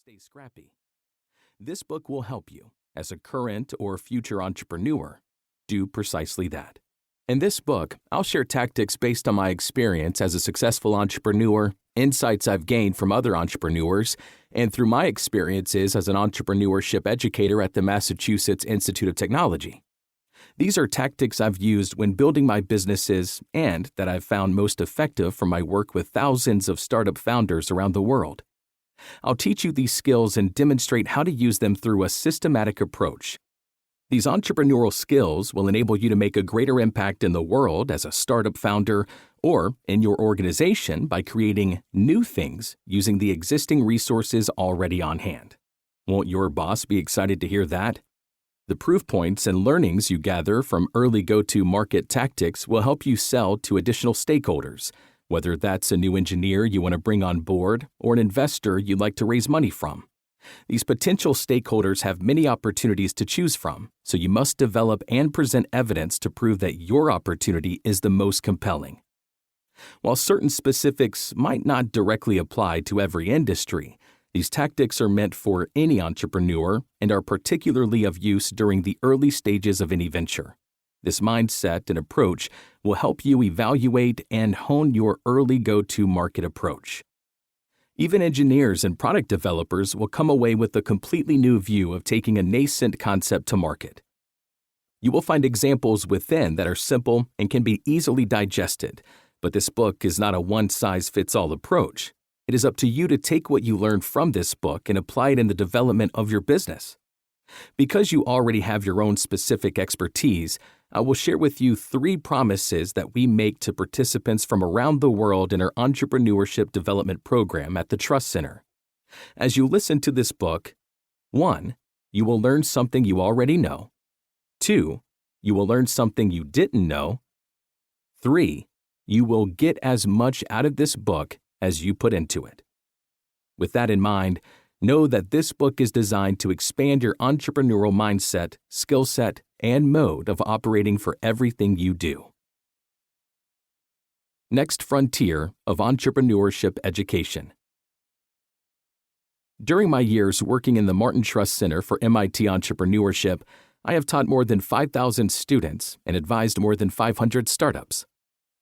Stay scrappy. This book will help you, as a current or future entrepreneur, do precisely that. In this book, I'll share tactics based on my experience as a successful entrepreneur, insights I've gained from other entrepreneurs, and through my experiences as an entrepreneurship educator at the Massachusetts Institute of Technology. These are tactics I've used when building my businesses and that I've found most effective from my work with thousands of startup founders around the world. I'll teach you these skills and demonstrate how to use them through a systematic approach. These entrepreneurial skills will enable you to make a greater impact in the world as a startup founder or in your organization by creating new things using the existing resources already on hand. Won't your boss be excited to hear that? The proof points and learnings you gather from early go-to-market tactics will help you sell to additional stakeholders, whether that's a new engineer you want to bring on board or an investor you'd like to raise money from. These potential stakeholders have many opportunities to choose from, so you must develop and present evidence to prove that your opportunity is the most compelling. While certain specifics might not directly apply to every industry, these tactics are meant for any entrepreneur and are particularly of use during the early stages of any venture. This mindset and approach will help you evaluate and hone your early go-to-market approach. Even engineers and product developers will come away with a completely new view of taking a nascent concept to market. You will find examples within that are simple and can be easily digested, but this book is not a one-size-fits-all approach. It is up to you to take what you learned from this book and apply it in the development of your business. Because you already have your own specific expertise, I will share with you 3 promises that we make to participants from around the world in our entrepreneurship development program at the Trust Center. As you listen to this book, 1. You will learn something you already know. 2. You will learn something you didn't know. 3. You will get as much out of this book as you put into it. With that in mind, know that this book is designed to expand your entrepreneurial mindset, skill set, and mode of operating for everything you do. Next frontier of entrepreneurship education. During my years working in the Martin Trust Center for MIT Entrepreneurship, I have taught more than 5,000 students and advised more than 500 startups.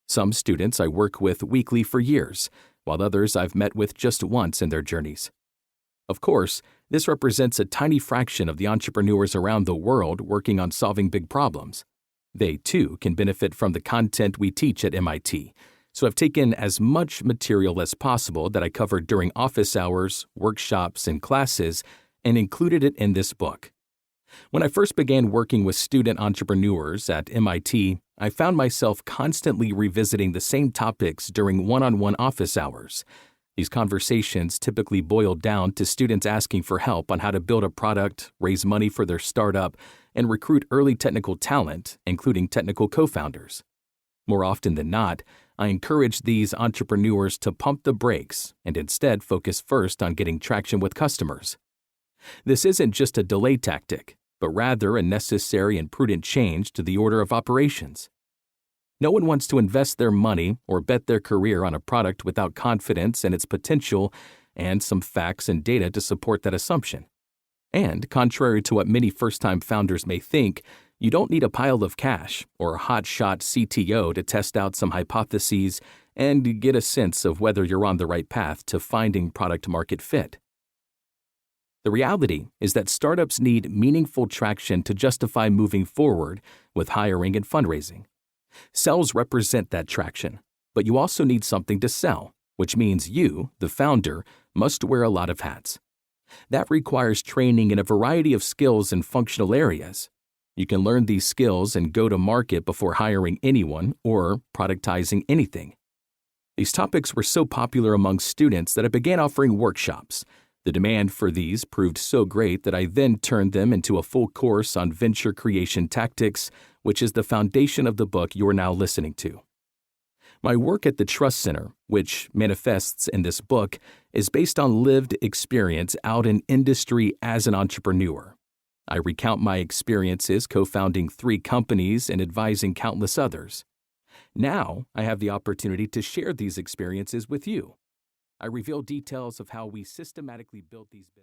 Some students I work with weekly for years, while others I've met with just once in their journeys. Of course, this represents a tiny fraction of the entrepreneurs around the world working on solving big problems. They, too, can benefit from the content we teach at MIT, so I've taken as much material as possible that I covered during office hours, workshops, and classes, and included it in this book. When I first began working with student entrepreneurs at MIT, I found myself constantly revisiting the same topics during one-on-one office hours. These conversations typically boiled down to students asking for help on how to build a product, raise money for their startup, and recruit early technical talent, including technical co-founders. More often than not, I encourage these entrepreneurs to pump the brakes and instead focus first on getting traction with customers. This isn't just a delay tactic, but rather a necessary and prudent change to the order of operations. No one wants to invest their money or bet their career on a product without confidence in its potential and some facts and data to support that assumption. And, contrary to what many first-time founders may think, you don't need a pile of cash or a hot-shot CTO to test out some hypotheses and get a sense of whether you're on the right path to finding product-market fit. The reality is that startups need meaningful traction to justify moving forward with hiring and fundraising. Sales represent that traction, but you also need something to sell, which means you, the founder, must wear a lot of hats. That requires training in a variety of skills and functional areas. You can learn these skills and go to market before hiring anyone or productizing anything. These topics were so popular among students that I began offering workshops. The demand for these proved so great that I then turned them into a full course on venture creation tactics, which is the foundation of the book you are now listening to. My work at the Trust Center, which manifests in this book, is based on lived experience out in industry as an entrepreneur. I recount my experiences co-founding 3 companies and advising countless others. Now, I have the opportunity to share these experiences with you. I reveal details of how we systematically built these businesses.